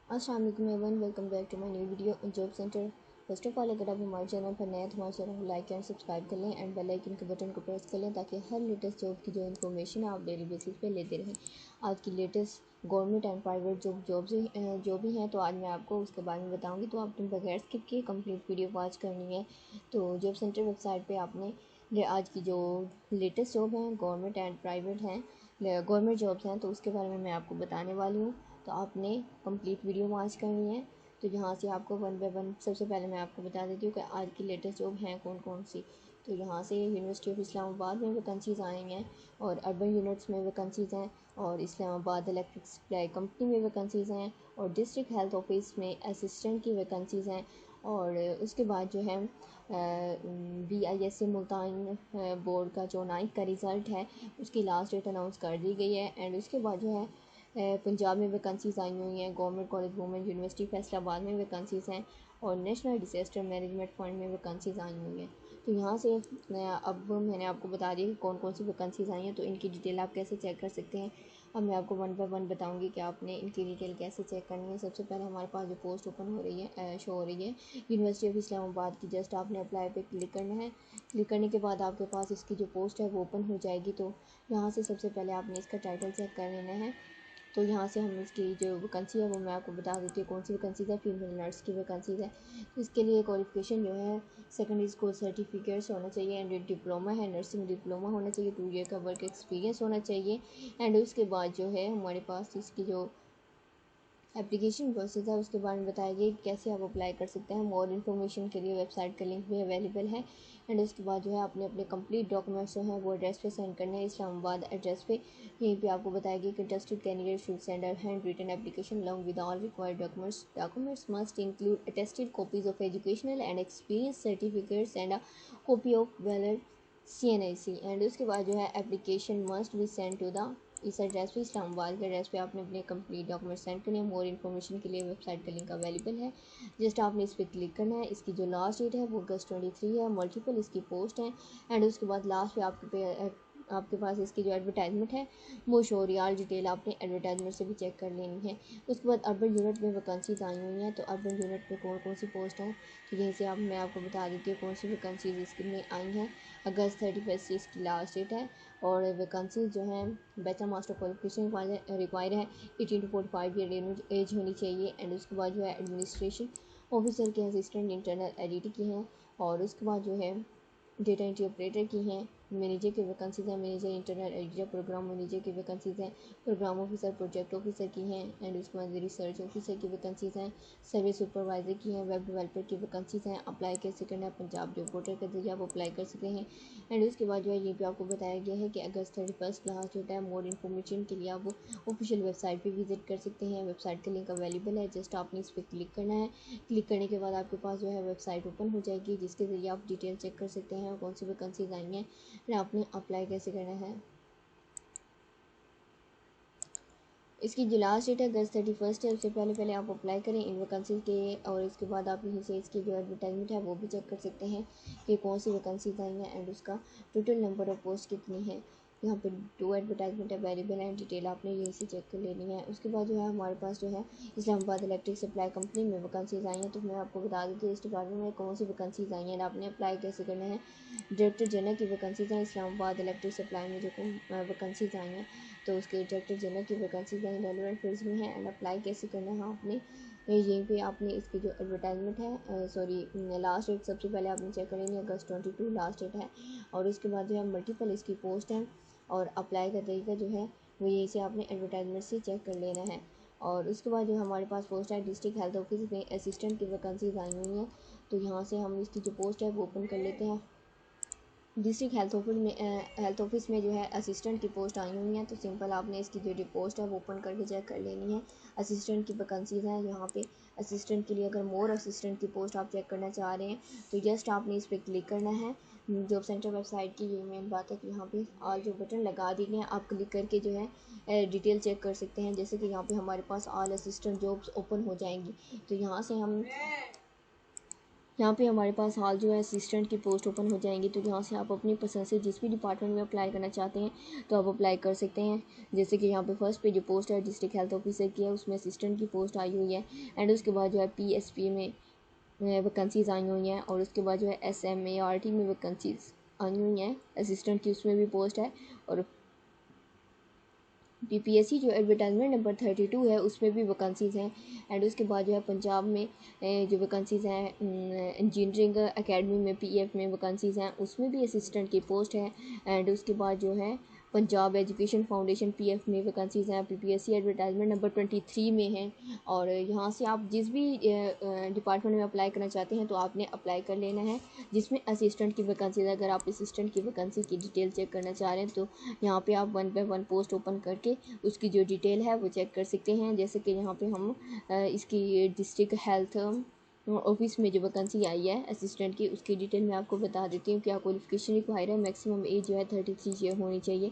अस्सलाम वालेकुम everyone, welcome back to my new video job centre. First of all, अगर आप हमारे चैनल पर नए हैं तो हमारे चैनल को लाइक एंड सब्सक्राइब कर लें एंड बेल आइकन के बटन को प्रेस कर लें ताकि हर लेटेस्ट जॉब की जो इन्फॉर्मेशन है आप डेली बेसिस पे लेते रहें। आज की लेटेस्ट गवर्नमेंट एंड प्राइवेट जो भी हैं तो आज मैं आपको उसके बारे में बताऊँगी, तो आपने बगैर स्किप किए कंप्लीट वीडियो वॉच करनी है। तो जॉब सेंटर वेबसाइट पर आपने आज की जो लेटेस्ट जॉब हैं गवर्नमेंट एंड प्राइवेट हैं, गवर्नमेंट जॉब्स हैं, तो उसके बारे में मैं आपको बताने वाली हूँ। तो आपने कंप्लीट वीडियो वॉच करनी है। तो यहाँ से आपको वन बाय वन सबसे पहले मैं आपको बता देती हूँ कि आज की लेटेस्ट जॉब हैं कौन कौन सी। तो यहाँ से यूनिवर्सिटी ऑफ इस्लामाबाद में वैकेंसीज़ आई हैं और अर्बन यूनिट्स में वैकेंसीज़ हैं और इस्लामाबाद इलेक्ट्रिक सप्लाई कंपनी में वैकेंसीज़ हैं और डिस्ट्रिक्ट हेल्थ ऑफिस में असिस्टेंट की वैकेंसीज़ हैं। और उसके बाद जो है BISA मुल्तान बोर्ड का जो 9th का रिज़ल्ट है उसकी लास्ट डेट अनाउंस कर दी गई है। एंड उसके बाद जो है पंजाब में वैकेंसीज़ आई हुई हैं, government college women university Faisalabad में वैकेंसीज़ हैं और नेशनल डिजास्टर मैनेजमेंट फंड में वैकेंसीज़ आई हुई हैं। तो यहाँ से अब मैंने आपको बता दिया कि कौन कौन सी वैकेंसीज़ आई हैं, तो इनकी डिटेल आप कैसे चेक कर सकते हैं। अब मैं आपको वन बाय वन बताऊंगी कि आपने इनकी डिटेल कैसे चेक करनी है। सबसे पहले हमारे पास जो पोस्ट ओपन हो रही है शो हो रही है यूनिवर्सिटी ऑफ इस्लामाबाद की, जस्ट आपने अप्लाई पे क्लिक करना है। क्लिक करने के बाद आपके पास इसकी जो पोस्ट है वो ओपन हो जाएगी। तो यहाँ से सबसे पहले आपने इसका टाइटल चेक कर लेना है। तो यहाँ से हम इसकी जो वैकेंसी है वो मैं आपको बता देती हूँ कौन सी वैकेंसीज़ है। फीमेल नर्स की वैकेंसीज़ है। तो इसके लिए क्वालिफिकेशन जो है सेकेंडरी स्कूल सर्टिफिकेट्स होना चाहिए एंड डिप्लोमा है, नर्सिंग डिप्लोमा होना चाहिए, 2 ईयर का वर्क एक्सपीरियंस होना चाहिए। एंड उसके बाद जो है हमारे पास इसकी जो एप्लीकेशन प्रोसेस है उसके बारे में बताया गया कि कैसे आप अप्लाई कर सकते हैं। मोर इन्फॉर्मेशन के लिए वेबसाइट का लिंक भी अवेलेबल है। एंड उसके बाद जो है आपने अपने कंप्लीट डॉक्यूमेंट्स जो हैं वो एड्रेस पे सेंड करने हैं, इस्लामाबाद एड्रेस पे। यहीं पे आपको बताया गया कि interested candidate should send a hand written application along with all required documents must include attested copies of educational and experience certificates and a copy of valid CNIC। And उसके बाद जो है application must be send to the इस address पे, इस्लामाबाद के address पे आपने अपने कंप्लीट डॉक्यूमेंट सेंड करने हैं। मोर इन्फॉर्मेशन के लिए वेबसाइट का लिंक अवेलेबल है, जस्ट आपने इस पर क्लिक करना है। इसकी जो लास्ट डेट है वो अगस्त 23 है। मल्टीपल इसकी पोस्ट है। एंड उसके बाद लास्ट पे आपके पास इसकी जो एडवर्टाइजमेंट है वो शो रही है। डिटेल आपने एडवर्टाइजमेंट से भी चेक कर लेनी है। उसके बाद अर्बन यूनिट में वैकेंसीज आई हुई हैं। तो अर्बन यूनिट में कौन कौन सी पोस्ट हैं तो यहीं से मैं आपको बता देती हूँ कौन सी वैकेंसीज इसमें आई हैं। अगस्त 31 इसकी लास्ट डेट है और वैकेंसीज जो हैं बैचलर मास्टर क्वालिफिकेशन रिक्वायर है। 18 to 45 ईयर एज होनी चाहिए। एंड उसके बाद जो है एडमिनिस्ट्रेशन ऑफिसर के असिस्टेंट इंटरनल एडिट की हैं और उसके बाद जो है डेटा एंट्री ऑपरेटर की हैं। मैनेजर की वैकेंसीज हैं, manager internal editor programme manager की वैकेंसीज हैं। प्रोग्राम ऑफिसर प्रोजेक्ट ऑफिसर की हैं। एंड उसके बाद रिसर्च ऑफिसर की वैकेंसीज हैं। सर्विस सुपरवाइजर की हैं। वेब डेवलपर की वैकेंसीज हैं। अप्लाई कैसे करना है, पंजाब जॉब पोर्टल के जरिए आप अप्लाई कर सकते हैं। एंड उसके बाद जो है ये भी आपको बताया गया है कि अगस्त 31 लास्ट डेट है। मोर इन्फॉर्मेशन के लिए आप ऑफिशियल वेबसाइट पे विजिट कर सकते हैं। वेबसाइट का लिंक अवेलेबल है, जस्ट आपने इस पर क्लिक करना है। क्लिक करने के बाद आपके पास जो है वेबसाइट ओपन हो जाएगी जिसके ज़रिए आप डिटेल चेक कर सकते हैं कौन सी वैकेंसीज आई हैं और आपने अप्लाई कैसे करना है। इसकी जो लास्ट डेट है अगस्त 31 है। उससे पहले आप अप्लाई करें इन वैकेंसीज के और इसके बाद आप यहीं से इसकी जो एडवर्टाइजमेंट है वो भी चेक कर सकते हैं कि कौन सी वैकेंसीज आई हैं एंड उसका टोटल नंबर ऑफ पोस्ट कितनी है। यहाँ पे 2 एडवर्टाइजमेंट अवेलेबल हैं, डिटेल आपने यहीं से चेक कर लेनी है। उसके बाद जो है हमारे पास जो है इस्लामाबाद इलेक्ट्रिक सप्लाई कंपनी में वैकेंसीज आई हैं। तो मैं आपको बता देती हूँ इस डिपार्टमेंट में कौन सी वैकेंसीज आई हैं, आपने अप्लाई कैसे करना है। डायरेक्टर जनरल की वैकेंसीज हैं इस्लामाबाद इलेक्ट्रिक सप्लाई में जो वैकेंसीज आई हैं तो उसके डायरेक्टर जनरल की वैकेंसीज हैं रेलिवेंट फील्ड्स में है। एंड अप्लाई कैसे करना है आपने यहीं पे आपने इसकी जो एडवर्टाइजमेंट है सॉरी लास्ट डेट सबसे पहले आपने चेक करेंगे अगस्त 22 लास्ट डेट है। और उसके बाद जो है मल्टीपल इसकी पोस्ट है और अप्लाई का तरीका जो है वो यहीं से आपने एडवर्टाइजमेंट से चेक कर लेना है। और उसके बाद जो हमारे पास पोस्ट है डिस्ट्रिक्ट हेल्थ ऑफिस में असिस्टेंट की वैकेंसीज आई हुई हैं। तो यहाँ से हम इसकी जो पोस्ट है वो ओपन कर लेते हैं। डिस्ट्रिक्ट हेल्थ ऑफिस में जो है असिस्टेंट की पोस्ट आई हुई हैं। तो सिंपल आपने इसकी जो पोस्ट है वो ओपन करके चेक कर लेनी है। असिस्टेंट की वैकेंसीज हैं यहाँ पे। असिस्टेंट के लिए अगर मोर असिस्टेंट की पोस्ट आप चेक करना चाह रहे हैं तो जस्ट आपने इस पर क्लिक करना है। जॉब सेंटर वेबसाइट की ये मेन बात है कि यहाँ पे ऑल जो बटन लगा दिए हैं आप क्लिक करके जो है डिटेल चेक कर सकते हैं। जैसे कि यहाँ पे हमारे पास ऑल असिस्टेंट जॉब्स ओपन हो जाएंगी। तो यहाँ से हम यहाँ पे हमारे पास हाल जो है असिस्टेंट की पोस्ट ओपन हो जाएंगी। तो यहाँ से आप अपनी पसंद से जिस भी डिपार्टमेंट में अप्लाई करना चाहते हैं तो आप अप्लाई कर सकते हैं। जैसे कि यहाँ पे फर्स्ट पे जो पोस्ट है डिस्ट्रिक्ट हेल्थ ऑफिसर की है, उसमें असिस्टेंट की पोस्ट आई हुई है। एंड उसके बाद जो है PSP में वैकेंसीज़ आई हुई हैं। और उसके बाद जो है SMART में वैकेंसीज़ आई हुई हैं असिस्टेंट की, उसमें भी पोस्ट है। और PPSC जो एडवर्टाइजमेंट नंबर 32 है उसमें भी वैकेंसीज़ हैं। एंड उसके बाद जो है पंजाब में जो वैकेंसीज़ हैं इंजीनियरिंग एकेडमी में PF में वैकेंसीज़ हैं, उसमें भी असिस्टेंट की पोस्ट है। एंड उसके बाद जो है पंजाब एजुकेशन फाउंडेशन PF में वैकेंसीज़ हैं। PPSC एडवर्टाइजमेंट नंबर 23 में है। और यहाँ से आप जिस भी डिपार्टमेंट में अप्लाई करना चाहते हैं तो आपने अप्लाई कर लेना है जिसमें असिस्टेंट की वैकेंसीज। अगर आप असिस्टेंट की वैकेंसी की डिटेल चेक करना चाह रहे हैं तो यहाँ पे आप 1 बाय 1 पोस्ट ओपन करके उसकी जो डिटेल है वो चेक कर सकते हैं। जैसे कि यहाँ पे हम इसकी डिस्ट्रिक्ट हेल्थ ऑफिस में जो वैकेंसी आई है असिस्टेंट की, उसकी डिटेल मैं आपको बता देती हूँ। क्या क्वालिफिकेशन रिक्वायर है, मैक्सिमम एज जो है 33 ईयर होनी चाहिए।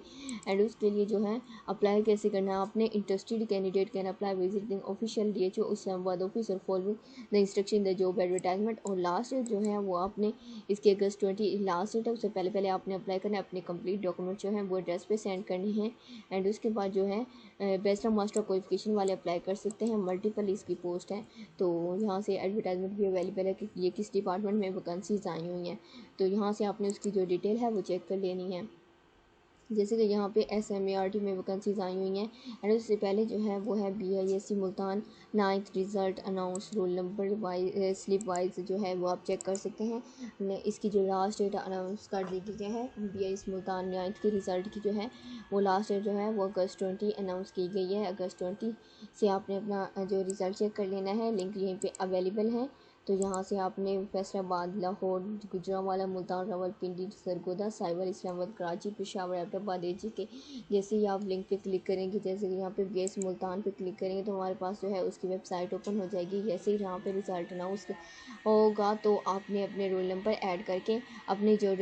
एंड उसके लिए जो है अप्लाई कैसे करना है, आपने interested candidate can apply visiting official DHO Islamabad office और following the instruction the job advertisement. और लास्ट डेट जो है वो आपने इसके अगस्त 20 लास्ट डेट है, उससे पहले आपने अप्लाई करना है। अपने कंप्लीट डॉक्यूमेंट जो है वो एड्रेस पे सेंड करने हैं। एंड उसके बाद जो है बैचलर मास्टर क्वालिफिकेशन वाले अप्लाई कर सकते हैं। मल्टीपल इसकी पोस्ट है। तो यहाँ से एडवर्टाइजमेंट भी अवेलेबल है कि ये किस डिपार्टमेंट में वैकेंसीज आई हुई हैं। तो यहाँ से आपने उसकी जो डिटेल है वो चेक कर लेनी है। जैसे कि यहाँ पे SMART में वैकेंसीज आई हुई हैं। एंड उससे पहले जो है वो है BISC Multan 9th result announce roll number wise slip wise जो है वो आप चेक कर सकते हैं। इसकी जो लास्ट डेट अनाउंस कर दी गई है BISC मुल्तान 9th के रिज़ल्ट की जो है वो लास्ट डेट जो है वो अगस्त 20 अनाउंस की गई है। अगस्त 20 से आपने अपना जो रिज़ल्ट चेक कर लेना है। लिंक यहीं पर अवेलेबल है। तो यहाँ से आपने फैसलाबाद, लाहौर, गुजरांवाला, मुल्तान, रावलपिंडी, सरगोदा, साहिवाल, इस्लामाबाद, कराची, पेशावर, एबटाबाद AG के जैसे ही आप लिंक पे क्लिक करेंगे, जैसे कि यहाँ पे BISC मुल्तान पे क्लिक करेंगे तो हमारे पास जो है उसकी वेबसाइट ओपन हो जाएगी। जैसे ही यहाँ पे रिजल्ट अनाउंस होगा तो आपने अपने रोल नंबर ऐड करके अपने जो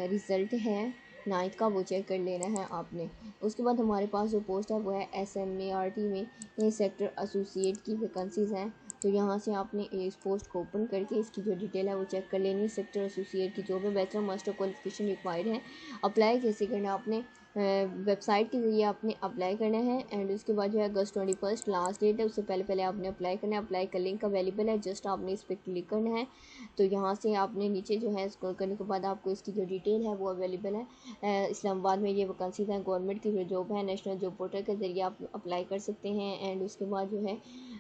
रिज़ल्ट है 9th का वो चेक कर लेना है आपने। उसके बाद हमारे पास जो पोस्ट है वो है SMART में सेक्टर एसोसिएट की वैकेंसीज़ हैं। तो यहाँ से आपने इस पोस्ट को ओपन करके इसकी जो डिटेल है वो चेक कर लेनी है। सेक्टर एसोसिएट की जो भी बैचलर मास्टर क्वालिफिकेशन रिक्वायर्ड है। अप्लाई कैसे करना, आपने वेबसाइट के ज़रिए आपने अप्लाई करना है। एंड उसके बाद जो है अगस्त 21 लास्ट डेट है, उससे पहले आपने अप्लाई करना है। अप्लाई का लिंक अवेलेबल है, जस्ट आपने इस पर क्लिक करना है। तो यहाँ से आपने नीचे जो है स्क्रॉल करने के बाद आपको इसकी जो डिटेल है वो अवेलेबल है। इस्लामाबाद में ये वैकेंसीज हैं। गवर्नमेंट की जो जॉब है नेशनल जॉब पोर्टल के ज़रिए आप अप्लाई कर सकते हैं। एंड उसके बाद जो है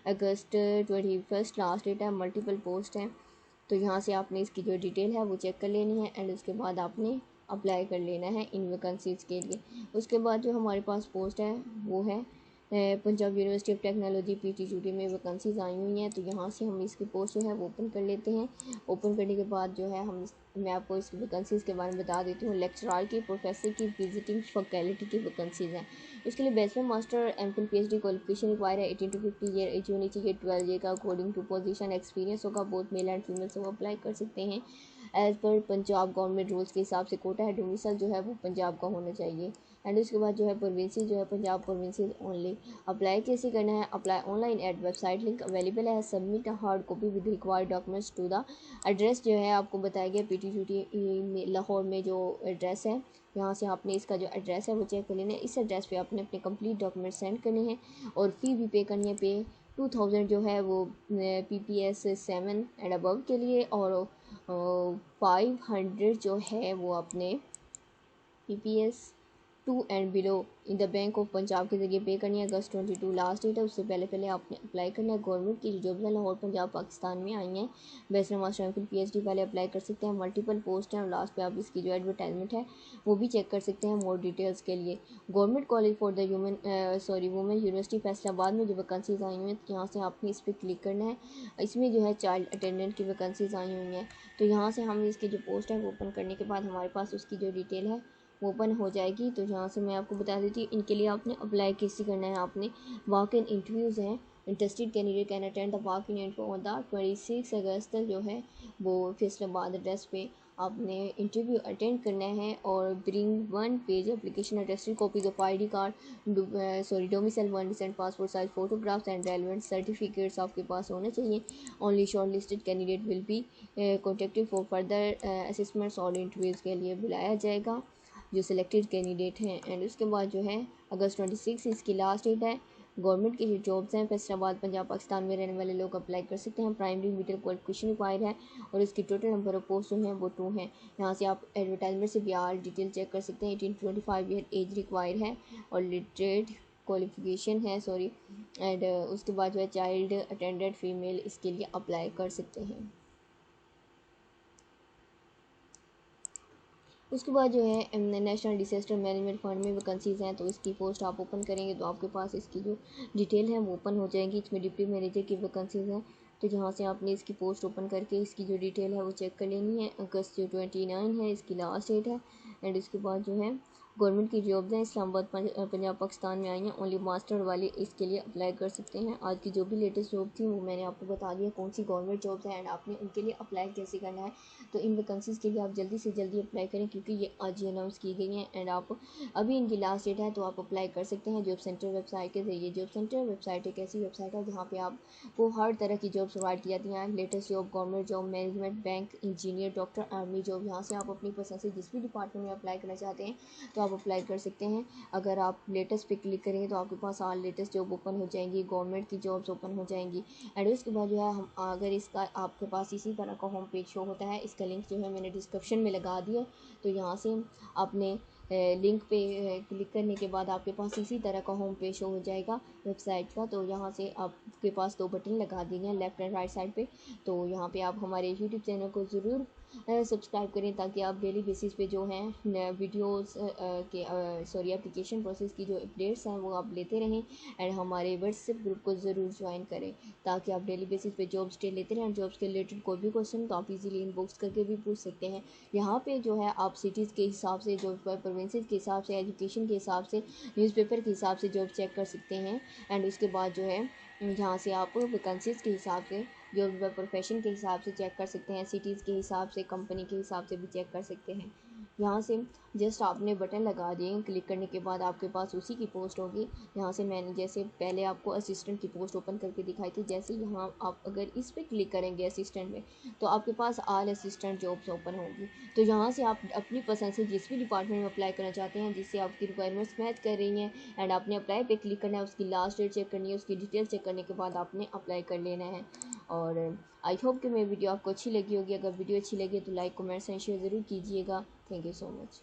अगस्त 21 लास्ट डेट है। मल्टीपल पोस्ट हैं। तो यहाँ से आपने इसकी जो डिटेल है वो चेक कर लेनी है। एंड उसके बाद आपने अप्लाई कर लेना है इन वैकेंसीज़ के लिए। उसके बाद जो हमारे पास पोस्ट है वो है Punjab university of technology PTCT में वैकेंसीज आई हुई हैं। तो यहाँ से हम इसकी पोस्ट जो है वो ओपन कर लेते हैं। ओपन करने के बाद जो है मैं आपको इसकी वैकेंसीज़ के बारे में बता देती हूँ। लेक्चरार की, प्रोफेसर की, विजिटिंग फैकल्टी की वैकेंसीज़ हैं। इसके लिए bachelor, master, MPhil, PhD qualification require है। 18 to 50 ईयर एज होनी चाहिए। 12 ईयर का अकॉर्डिंग टू पोजीशन एक्सपीरियंस होगा। बोथ मेल एंड फीमेल सब अप्लाई कर सकते हैं। As per Punjab government rules के हिसाब से कोटा है। डोमिसाइल जो है वो पंजाब का होना चाहिए। एंड उसके बाद जो है प्रोविंसेस जो है पंजाब प्रोविंसेस ओनली। अप्लाई कैसे करना है, apply online at website, link available है। Submit hard copy with required documents to the address जो है आपको बताया गया PTCT लाहौर में जो एड्रेस है। यहाँ से आपने इसका जो एड्रेस है वो चेक कर लेना है। इस एड्रेस पे आपने अपने कंप्लीट डॉक्यूमेंट सेंड करने हैं और फ़ी भी पे करनी है। पे 2000 जो है वो PPS 7 एंड अबव के लिए और 500 जो है वो अपने PPS 2 and below in the bank of Punjab के जरिए पे करनी है। अगस्त 22 लास्ट डेट है, उससे पहले आपने अप्लाई करना है। गवर्नमेंट की जो जॉब्स हैं लाहौर पंजाब पाकिस्तान में आई हैं। बैचलर, मास्टर, MPhil, PhD वाले अप्लाई कर सकते हैं। मल्टीपल पोस्ट हैं और लास्ट पे आप इसकी जो एडवर्टाइजमेंट है वो भी चेक कर सकते हैं मोर डिटेल्स के लिए। Government college for the women university Faisalabad में जो वैकेंसीज आई हुई हैं यहाँ से आपने इस पर क्लिक करना है। इसमें जो है चाइल्ड अटेंडेंट की वैकेंसीज आई हुई हैं। तो यहाँ से हम इसकी जो पोस्ट है वो ओपन करने के बाद हमारे पास उसकी जो डिटेल है वो ओपन हो जाएगी। तो यहाँ से मैं आपको बता देती हूँ इनके लिए आपने अप्लाई कैसे करना है। आपने वॉक इन इंटरव्यूज़ हैं। Interested candidate can attend the walk in interview on the 26 अगस्त जो है वो फैसलाबाद एड्रेस पे आपने इंटरव्यू अटेंड करना है और bring 1 page application attested copies of ID card domicile 1 recent passport size photographs and relevant certificates आपके पास होने चाहिए। Only short listed candidate will be contacted for further assessments और इंटरव्यूज़ के लिए बुलाया जाएगा जो सिलेक्टेड कैंडिडेट हैं। एंड उसके बाद जो है अगस्त 26 इसकी लास्ट डेट है। गवर्नमेंट की जो जॉब्स हैं फैसलाबाद पंजाब पाकिस्तान में रहने वाले लोग अप्लाई कर सकते हैं। प्राइमरी मिडिल क्वालिफिकेशन रिक्वायर्ड है और इसकी टोटल नंबर ऑफ पोस्ट जो हैं वो 2 हैं। यहाँ से आप एडवर्टाइजमेंट से भी आर डिटेल चेक कर सकते हैं। 18 to 25 ईयर एज रिक्वायर्ड है और लिटरेट क्वालिफिकेशन है एंड उसके बाद जो है चाइल्ड अटेंडेंट फीमेल इसके लिए अप्लाई कर सकते हैं। उसके बाद जो है नेशनल डिसास्टर मैनेजमेंट फंड में वैकेंसीज हैं तो इसकी पोस्ट आप ओपन करेंगे तो आपके पास इसकी जो डिटेल है वो ओपन हो जाएगी। इसमें डिप्टी मैनेजर की वैकेंसीज हैं तो यहाँ से आपने इसकी पोस्ट ओपन करके इसकी जो डिटेल है वो चेक कर लेनी है। अगस्त जो 29 है इसकी लास्ट डेट है। एंड इसके बाद जो है गवर्नमेंट की जॉब्स हैं इस्लामाबाद पंजाब पाकिस्तान में आई हैं। ओनली मास्टर वाले इसके लिए अप्लाई कर सकते हैं। आज की जो भी लेटेस्ट जॉब थी वो मैंने आपको बता दिया कौन सी गवर्नमेंट जॉब्स हैं एंड आपने उनके लिए अप्लाई कैसे करना है। तो इन वैकेंसीज़ के लिए आप जल्दी से जल्दी अप्लाई करें क्योंकि ये आज ही अनाउंस की गई हैं एंड आप अभी इनकी लास्ट डेट है तो आप अप्लाई कर सकते हैं जॉब सेंटर वेबसाइट के ज़रिए। जॉब सेंटर वेबसाइट एक ऐसी वेबसाइट है जहाँ पे आपको हर तरह की जॉब्स प्रोवाइड की जाती हैं। Latest job, government job, management, bank, engineer, doctor, army job. यहाँ से आप अपनी पसंद से जिस भी डिपार्टमेंट में अप्लाई करना चाहते हैं तो आप अप्लाई कर सकते हैं। अगर आप लेटेस्ट पे क्लिक करेंगे तो आपके पास ऑल लेटेस्ट जॉब ओपन हो जाएंगी, गवर्नमेंट की जॉब्स ओपन हो जाएंगी। एंड उसके बाद जो है हम अगर इसका आपके पास इसी तरह का होम पेज शो होता है, इसका लिंक जो है मैंने डिस्क्रिप्शन में लगा दिया तो यहाँ से आपने लिंक पे क्लिक करने के बाद आपके पास इसी तरह का होम पेज शो हो जाएगा वेबसाइट का। तो यहाँ से आपके पास 2 बटन लगा दिए हैं लेफ़्ट एंड राइट साइड पे। तो यहाँ पे आप हमारे यूट्यूब चैनल को ज़रूर सब्सक्राइब करें ताकि आप डेली बेसिस पे जो हैं वीडियोस के एप्लीकेशन प्रोसेस की जो अपडेट्स हैं वो आप लेते रहें। एंड हमारे व्हाट्सएप ग्रुप को ज़रूर ज्वाइन करें ताकि आप डेली बेसिस पे जॉब्स डे लेते रहें। जॉब्स के रिलेटेड कोई भी क्वेश्चन तो आप इजीली इनबॉक्स करके भी पूछ सकते हैं। यहाँ पे जो है आप सिटीज़ के हिसाब से, जॉब प्रोविंसेस के हिसाब से, एजुकेशन के हिसाब से, न्यूज़पेपर के हिसाब से जॉब चेक कर सकते हैं। एंड उसके बाद जो है यहाँ से आप वैकेंसीज़ के हिसाब से, जॉब प्रोफेशन के हिसाब से चेक कर सकते हैं। सिटीज़ के हिसाब से, कंपनी के हिसाब से भी चेक कर सकते हैं। यहाँ से जस्ट आपने बटन लगा दिए, क्लिक करने के बाद आपके पास उसी की पोस्ट होगी। यहाँ से मैंने जैसे पहले आपको असिस्टेंट की पोस्ट ओपन करके दिखाई थी, जैसे यहाँ आप अगर इस पर क्लिक करेंगे असिस्टेंट में तो आपके पास ऑल असिस्टेंट जॉब्स ओपन होगी। तो यहाँ से आप अपनी पसंद से जिस भी डिपार्टमेंट में अप्लाई करना चाहते हैं जिससे आपकी रिक्वायरमेंट्स मैच कर रही हैं एंड आपने अप्लाई पे क्लिक करना है, उसकी लास्ट डेट चेक करनी है, उसकी डिटेल चेक करने के बाद आपने अप्लाई कर लेना है। और आई होप कि मेरी वीडियो आपको अच्छी लगी होगी। अगर वीडियो अच्छी लगी तो लाइक, कमेंट्स एंड शेयर ज़रूर कीजिएगा। Thank you so much.